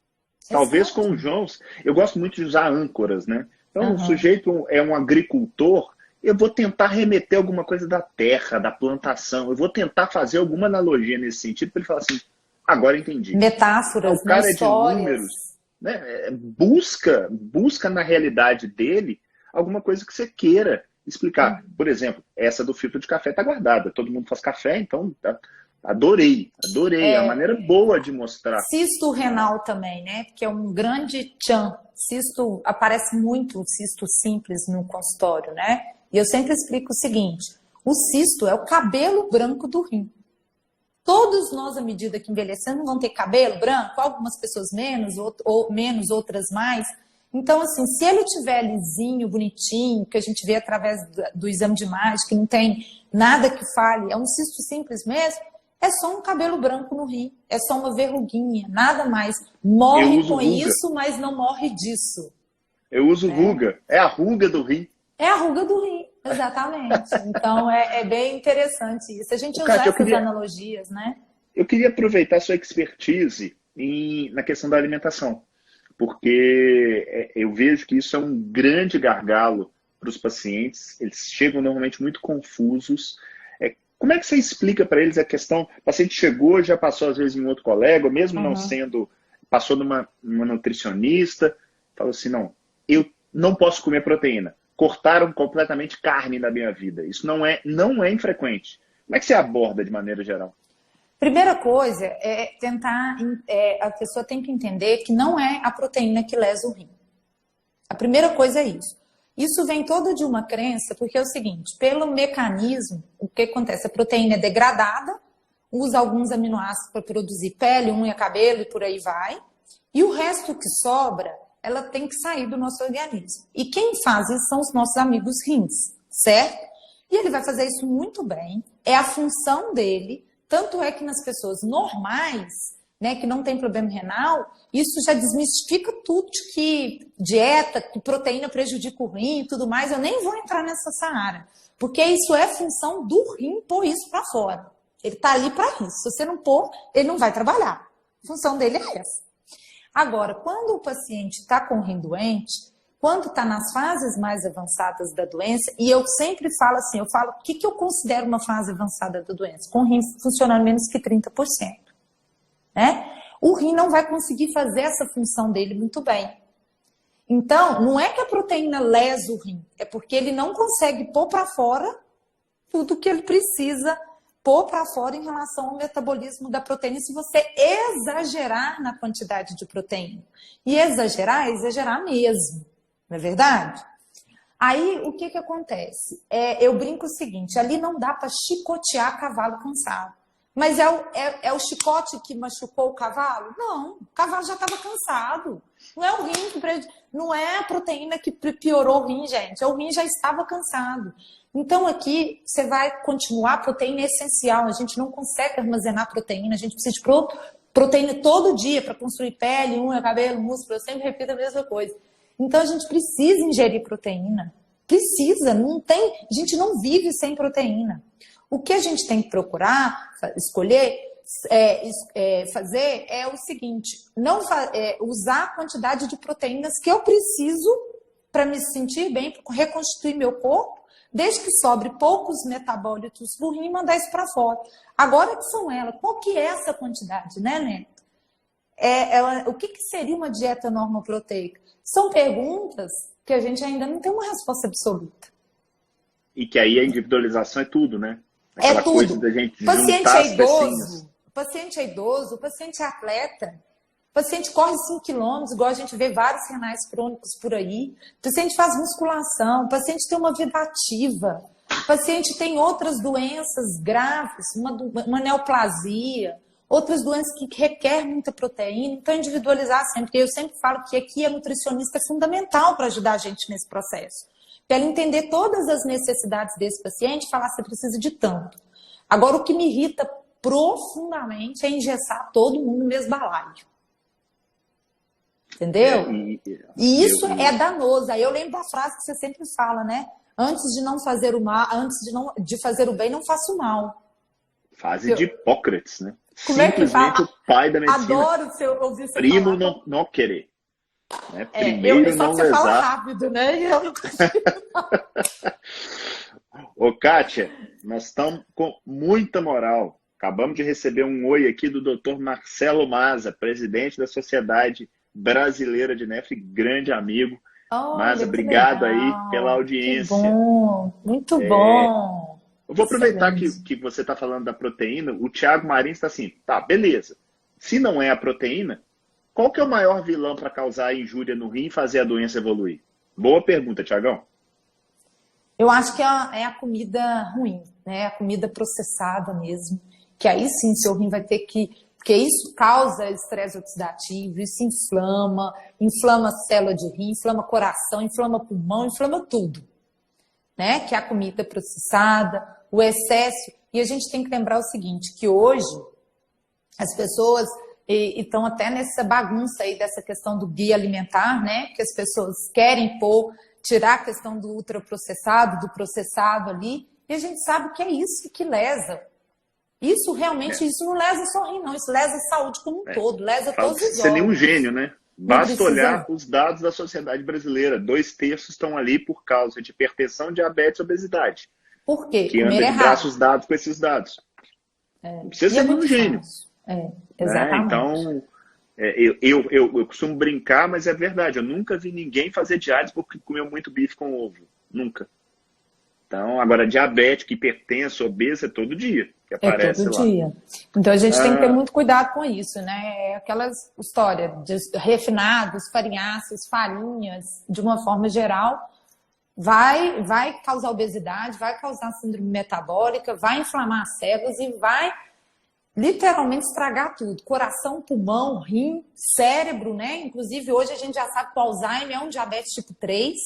Talvez com o João... Eu gosto muito de usar âncoras, né? Então, o sujeito é um agricultor... Eu vou tentar remeter alguma coisa da terra, da plantação. Eu vou tentar fazer alguma analogia nesse sentido para ele falar assim, agora entendi. Metáforas, o cara é de números, né? Busca na realidade dele alguma coisa que você queira explicar. Por exemplo, essa do filtro de café está guardada. Todo mundo faz café, então adorei. É a maneira boa de mostrar. Cisto renal também, né? Que é um grande tchan. Cisto, aparece muito o cisto simples no consultório, né? E eu sempre explico o seguinte, o cisto é o cabelo branco do rim. Todos nós, à medida que envelhecemos, vão ter cabelo branco, algumas pessoas menos, outras mais. Então, assim, se ele tiver lisinho, bonitinho, que a gente vê através do exame de imagem, que não tem nada que fale, é um cisto simples mesmo, é só um cabelo branco no rim, é só uma verruguinha, nada mais. Morre com ruga. Isso, mas não morre disso. Eu uso ruga, é a ruga do rim. É a ruga do rim, exatamente. Então, é bem interessante isso. A gente usar essas analogias, né? Eu queria aproveitar a sua expertise na questão da alimentação, porque eu vejo que isso é um grande gargalo para os pacientes. Eles chegam normalmente muito confusos. Como é que você explica para eles a questão? O paciente chegou, já passou às vezes em outro colega, mesmo não sendo, passou numa nutricionista, falou assim, não, eu não posso comer proteína. Cortaram completamente carne da minha vida. Isso não é infrequente. Como é que você aborda de maneira geral? Primeira coisa é tentar... a pessoa tem que entender que não é a proteína que lesa o rim. A primeira coisa é isso. Isso vem todo de uma crença, porque é o seguinte, pelo mecanismo, o que acontece? A proteína é degradada, usa alguns aminoácidos para produzir pele, unha, cabelo e por aí vai. E o resto que sobra... ela tem que sair do nosso organismo. E quem faz isso são os nossos amigos rins, certo? E ele vai fazer isso muito bem, é a função dele Tanto é que nas pessoas normais, né, que não tem problema renal, isso já desmistifica tudo de que dieta, que proteína prejudica o rim e tudo mais. Eu nem vou entrar nessa seara, porque isso é função do rim pôr isso para fora. Ele está ali para isso. Se você não pôr, ele não vai trabalhar. A função dele é essa. Agora, quando o paciente está com o rim doente, quando está nas fases mais avançadas da doença, e eu sempre falo assim, o que eu considero uma fase avançada da doença? Com o rim funcionando menos que 30%. Né? O rim não vai conseguir fazer essa função dele muito bem. Então, não é que a proteína lesa o rim, é porque ele não consegue pôr para fora tudo que ele precisa pôr para fora em relação ao metabolismo da proteína, se você exagerar na quantidade de proteína. E exagerar é exagerar mesmo, não é verdade? Aí, o que acontece? Eu brinco o seguinte, ali não dá para chicotear cavalo cansado. Mas é o chicote que machucou o cavalo? Não, o cavalo já estava cansado. Não é o rim não é a proteína que piorou o rim, gente. O rim já estava cansado. Então aqui você vai continuar, a proteína é essencial. A gente não consegue armazenar proteína, a gente precisa de proteína todo dia para construir pele, unha, cabelo, músculo. Eu sempre repito a mesma coisa. Então a gente precisa ingerir proteína. Precisa, não tem, a gente não vive sem proteína. O que a gente tem que procurar, escolher, fazer é o seguinte, usar a quantidade de proteínas que eu preciso para me sentir bem, para reconstituir meu corpo, desde que sobre poucos metabólitos do rim e mandar isso para fora. Agora que são elas, qual que é essa quantidade, né, Neto? O que seria uma dieta normoproteica? São perguntas que a gente ainda não tem uma resposta absoluta. E que aí a individualização é tudo, né? Aquela tudo. Coisa da gente o paciente é idoso, o paciente é atleta, o paciente corre 5 quilômetros, igual a gente vê vários renais crônicos por aí, o paciente faz musculação, o paciente tem uma vida ativa, o paciente tem outras doenças graves, uma neoplasia, outras doenças que requerem muita proteína, então individualizar sempre, porque eu sempre falo que aqui a nutricionista é fundamental para ajudar a gente nesse processo. Para ela entender todas as necessidades desse paciente e falar se precisa de tanto. Agora, o que me irrita profundamente é engessar todo mundo no mesmo balaio. Entendeu? E isso é danoso. Aí eu lembro da frase que você sempre fala, né? Antes de não fazer o mal, de fazer o bem, não faça o mal. Frase de Hipócrates, né? Como é que fala? O pai da medicina. Adoro ouvir você Primo falar. não querer. Né? Primeiro Só não que você lesar. fala rápido, né? E eu não consigo. Ô, Kátia, nós estamos com muita moral. Acabamos de receber um oi aqui do Dr. Marcelo Maza, presidente da Sociedade Brasileira de Nefro, grande amigo. Maza, obrigado aí pela audiência. Que bom, muito bom. Eu vou aproveitar que você está falando da proteína. O Thiago Marins está assim, tá, beleza. Se não é a proteína, qual que é o maior vilão para causar injúria no rim e fazer a doença evoluir? Boa pergunta, Thiagão. Eu acho que é a comida ruim, né? A comida processada mesmo. Que aí sim, seu rim vai ter que... Porque isso causa estresse oxidativo, isso inflama a célula de rim, inflama coração, inflama pulmão, inflama tudo. Né? Que é a comida processada, o excesso. E a gente tem que lembrar o seguinte, que hoje as pessoas... E estão até nessa bagunça aí dessa questão do guia alimentar, né? Que as pessoas querem tirar a questão do ultraprocessado, do processado ali, e a gente sabe que é isso que lesa. Isso realmente, isso não lesa só o rim, não. Isso lesa a saúde como um todo, lesa todos os órgãos. Você é nenhum gênio, né? Basta olhar os dados da sociedade brasileira. 2/3 estão ali por causa de hipertensão, diabetes e obesidade. Por quê? Que anda de braços dados com esses dados. Não precisa ser nenhum gênio. Exatamente. Então, eu costumo brincar, mas é verdade. Eu nunca vi ninguém fazer diálise porque comeu muito bife com ovo. Nunca. Então, agora, diabético, hipertenso, obeso, é todo dia que aparece todo lá. Dia. Então, a gente tem que ter muito cuidado com isso, né? É aquelas histórias de refinados, farinháceos, farinhas, de uma forma geral, vai causar obesidade, vai causar síndrome metabólica, vai inflamar as células e vai literalmente estragar tudo. Coração, pulmão, rim, cérebro, né? Inclusive, hoje a gente já sabe que o Alzheimer é um diabetes tipo 3,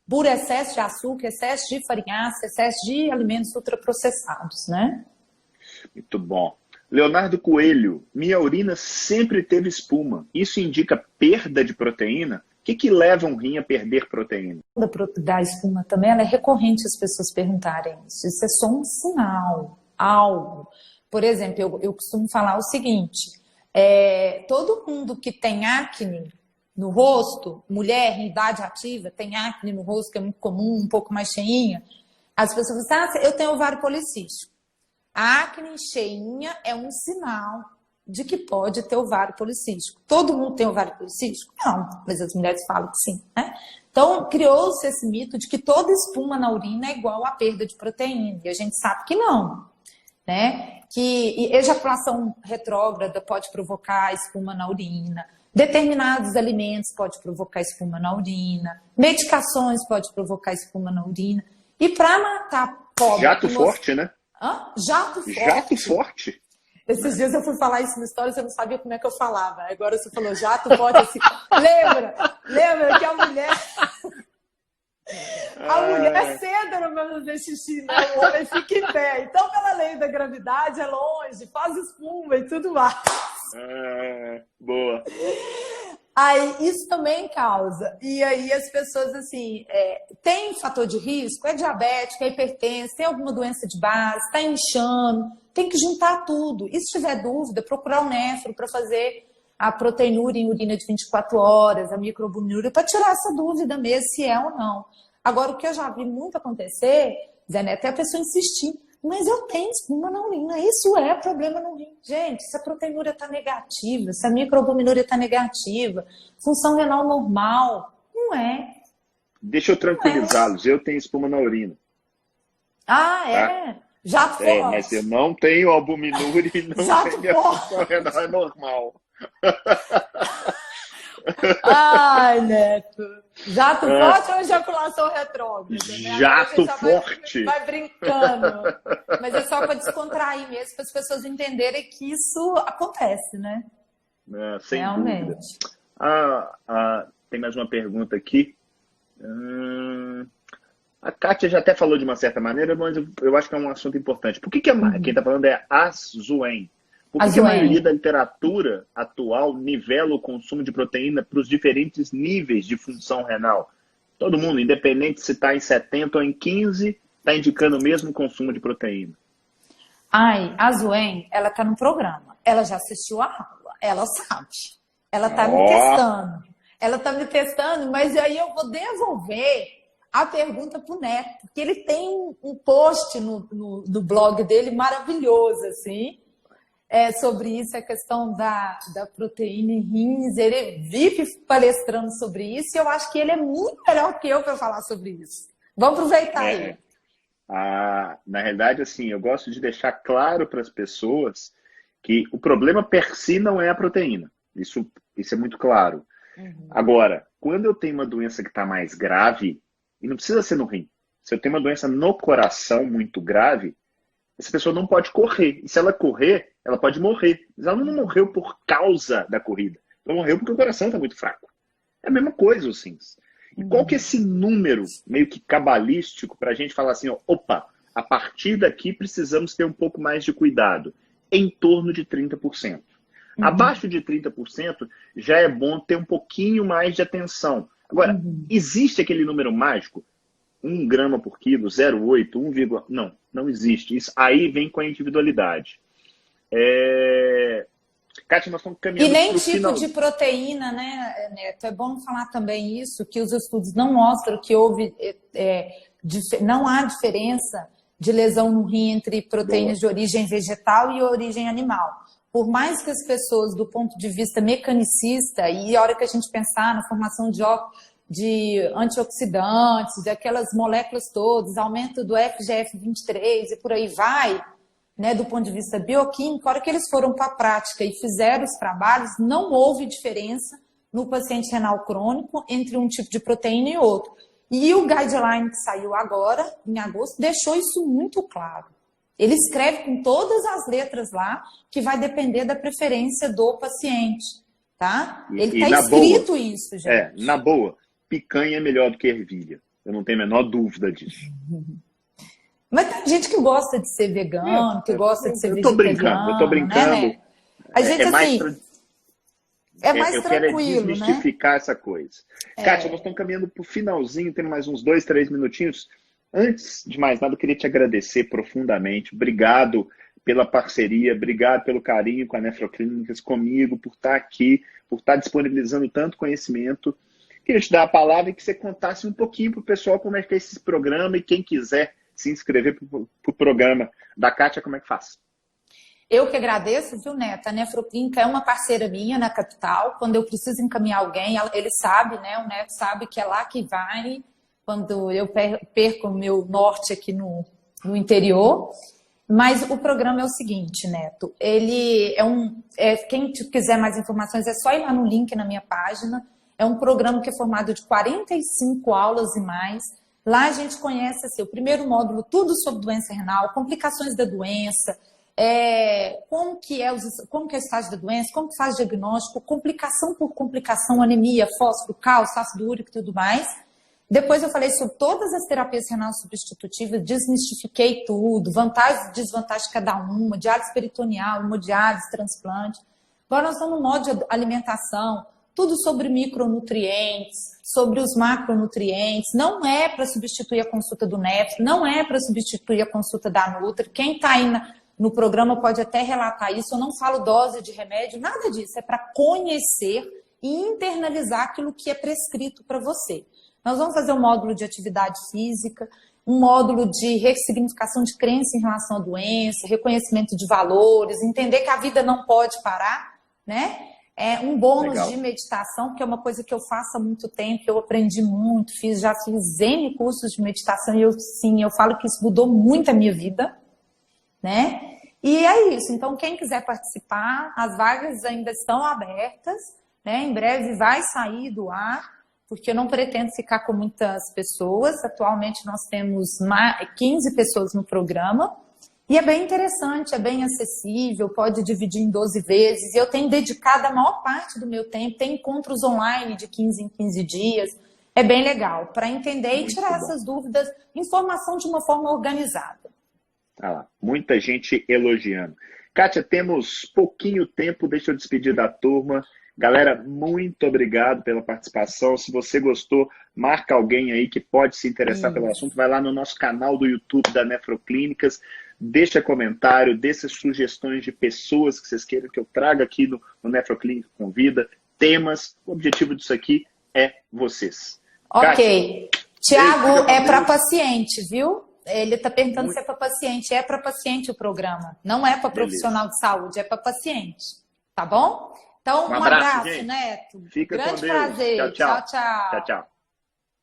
por excesso de açúcar, excesso de farinháceo, excesso de alimentos ultraprocessados, né? Muito bom. Leonardo Coelho, minha urina sempre teve espuma. Isso indica perda de proteína? O que leva um rim a perder proteína? Da espuma também, ela é recorrente as pessoas perguntarem isso. Isso é só um sinal, algo. Por exemplo, eu costumo falar o seguinte, todo mundo que tem acne no rosto, mulher em idade ativa, tem acne no rosto, que é muito comum, um pouco mais cheinha, as pessoas falam assim, eu tenho ovário policístico. A acne cheinha é um sinal de que pode ter ovário policístico. Todo mundo tem ovário policístico? Não, mas as mulheres falam que sim, né? Então, criou-se esse mito de que toda espuma na urina é igual à perda de proteína, e a gente sabe que não, né? Que ejaculação retrógrada pode provocar espuma na urina, determinados alimentos podem provocar espuma na urina, medicações podem provocar espuma na urina, e para matar pobre... Jato forte, né? Hã? Jato forte. Jato forte. Esses dias eu fui falar isso na história, você não sabia como é que eu falava. Agora você falou jato forte, assim. Lembra que a mulher... A mulher senta no meu fazer xixi, né? O homem fica em pé. Então, pela lei da gravidade, é longe, faz espuma e tudo mais. Boa. Aí, isso também causa. E aí as pessoas, assim, tem fator de risco? É diabético, é hipertenso, tem alguma doença de base, está inchando, tem que juntar tudo. E se tiver dúvida, procurar o nefro para fazer a proteinúria em urina de 24 horas, a microalbuminúria, para tirar essa dúvida mesmo, se é ou não. Agora, o que eu já vi muito acontecer, Zé Neto, é a pessoa insistir. Mas eu tenho espuma na urina, isso é problema no rim. Gente, se a proteinúria está negativa, se a microalbuminúria está negativa, função renal normal, não é. Deixa eu tranquilizá-los, eu tenho espuma na urina. Ah, é? Tá? Jato forte. Mas eu não tenho albuminúria e não tenho a função renal normal. Ai, Neto. Jato forte ou ejaculação retrógrada? Né? Jato forte. Vai brincando. Mas é só para descontrair mesmo, para as pessoas entenderem que isso acontece, né? Sem dúvida. Tem mais uma pergunta aqui. A Kátia já até falou de uma certa maneira, mas eu acho que é um assunto importante. Por que quem está falando é Azuen? Porque a maioria da literatura atual nivela o consumo de proteína para os diferentes níveis de função renal. Todo mundo, independente se está em 70 ou em 15, está indicando o mesmo consumo de proteína. A Zuen, ela está no programa. Ela já assistiu a aula. Ela sabe. Ela está me testando. Ela está me testando, mas aí eu vou devolver a pergunta para o Neto. Porque ele tem um post no blog dele maravilhoso, assim. Sobre isso, a questão da proteína em rins, ele vive palestrando sobre isso e eu acho que ele é muito melhor que eu para falar sobre isso. Vamos aproveitar aí. Na realidade, assim, eu gosto de deixar claro para as pessoas que o problema per si não é a proteína. Isso é muito claro. Agora, quando eu tenho uma doença que está mais grave, e não precisa ser no rim, se eu tenho uma doença no coração muito grave, essa pessoa não pode correr. E se ela correr, ela pode morrer. Mas ela não morreu por causa da corrida. Ela morreu porque o coração está muito fraco. É a mesma coisa, os rins. E qual que é esse número meio que cabalístico para a gente falar assim, opa, a partir daqui precisamos ter um pouco mais de cuidado? Em torno de 30%. Abaixo de 30% já é bom ter um pouquinho mais de atenção. Agora, existe aquele número mágico? 1 grama por quilo, 0,8, 1, não existe. Isso aí vem com a individualidade. Kátia, nós estamos caminhando para o final. E nem tipo de proteína, né, Neto? É bom falar também isso, que os estudos não mostram que não há diferença de lesão no rim entre proteínas de origem vegetal e origem animal. Por mais que as pessoas, do ponto de vista mecanicista, e a hora que a gente pensar na formação de antioxidantes, aquelas moléculas todas, aumento do FGF23 e por aí vai, né, do ponto de vista bioquímico, a hora que eles foram para a prática e fizeram os trabalhos, não houve diferença no paciente renal crônico entre um tipo de proteína e outro. E o guideline que saiu agora, em agosto, deixou isso muito claro. Ele escreve com todas as letras lá que vai depender da preferência do paciente, tá? Ele está escrito isso, gente. Na boa. Picanha é melhor do que ervilha. Eu não tenho a menor dúvida disso. Mas tem gente que gosta de ser vegano, que gosta de ser vegetariano. Eu tô brincando. Né? A gente, assim, é mais eu tranquilo, quero desmistificar essa coisa. Kátia, nós estamos caminhando para o finalzinho, temos mais uns 2, 3 minutinhos. Antes de mais nada, eu queria te agradecer profundamente. Obrigado pela parceria, obrigado pelo carinho com a Nefroclínicas, comigo, por estar aqui, por estar disponibilizando tanto conhecimento. Queria te dar a palavra e que você contasse um pouquinho para o pessoal como é que é esse programa e quem quiser se inscrever para o programa da Kátia, como é que faz? Eu que agradeço, viu, Neto? A Nefroclínica é uma parceira minha na capital. Quando eu preciso encaminhar alguém, ele sabe, né? O Neto sabe que é lá que vai quando eu perco o meu norte aqui no interior. Mas o programa é o seguinte, Neto. Ele quem quiser mais informações, é só ir lá no link na minha página. É um programa que é formado de 45 aulas e mais. Lá a gente conhece assim, o primeiro módulo, tudo sobre doença renal, complicações da doença, como que é o estágio da doença, como que faz o diagnóstico, complicação por complicação, anemia, fósforo, cálcio, ácido úrico e tudo mais. Depois eu falei sobre todas as terapias renal substitutivas, desmistifiquei tudo, vantagens e desvantagens de cada uma, diálise peritoneal, hemodiálise, transplante. Agora nós estamos no modo de alimentação, tudo sobre micronutrientes, sobre os macronutrientes. Não é para substituir a consulta do nefro, não é para substituir a consulta da Nutri. Quem está aí no programa pode até relatar isso. Eu não falo dose de remédio, nada disso. É para conhecer e internalizar aquilo que é prescrito para você. Nós vamos fazer um módulo de atividade física, um módulo de ressignificação de crença em relação à doença, reconhecimento de valores, entender que a vida não pode parar, né? Um bônus Legal. De meditação, que é uma coisa que eu faço há muito tempo, que eu aprendi muito, já fiz N cursos de meditação e eu falo que isso mudou muito a minha vida, né? E é isso, então quem quiser participar, as vagas ainda estão abertas, né? Em breve vai sair do ar, porque eu não pretendo ficar com muitas pessoas. Atualmente nós temos 15 pessoas no programa. E é bem interessante, é bem acessível, pode dividir em 12 vezes. Eu tenho dedicado a maior parte do meu tempo, tem encontros online de 15 em 15 dias. É bem legal, para entender e tirar essas dúvidas, informação de uma forma organizada. Tá lá, muita gente elogiando. Kátia, temos pouquinho tempo, deixa eu despedir da turma. Galera, muito obrigado pela participação. Se você gostou, marca alguém aí que pode se interessar pelo assunto. Vai lá no nosso canal do YouTube da Nefroclínicas. Deixa comentário, deixa sugestões de pessoas que vocês queiram que eu traga aqui no Nefroclínica Convida, temas. O objetivo disso aqui é vocês. Ok. Tiago, é para paciente, viu? Ele está perguntando se é para paciente. É para paciente o programa. Não é para profissional de saúde, é para paciente. Tá bom? Então, um abraço, gente. Neto. Fica Grande com Deus. prazer. Tchau, tchau. Tchau, tchau. Tchau, tchau.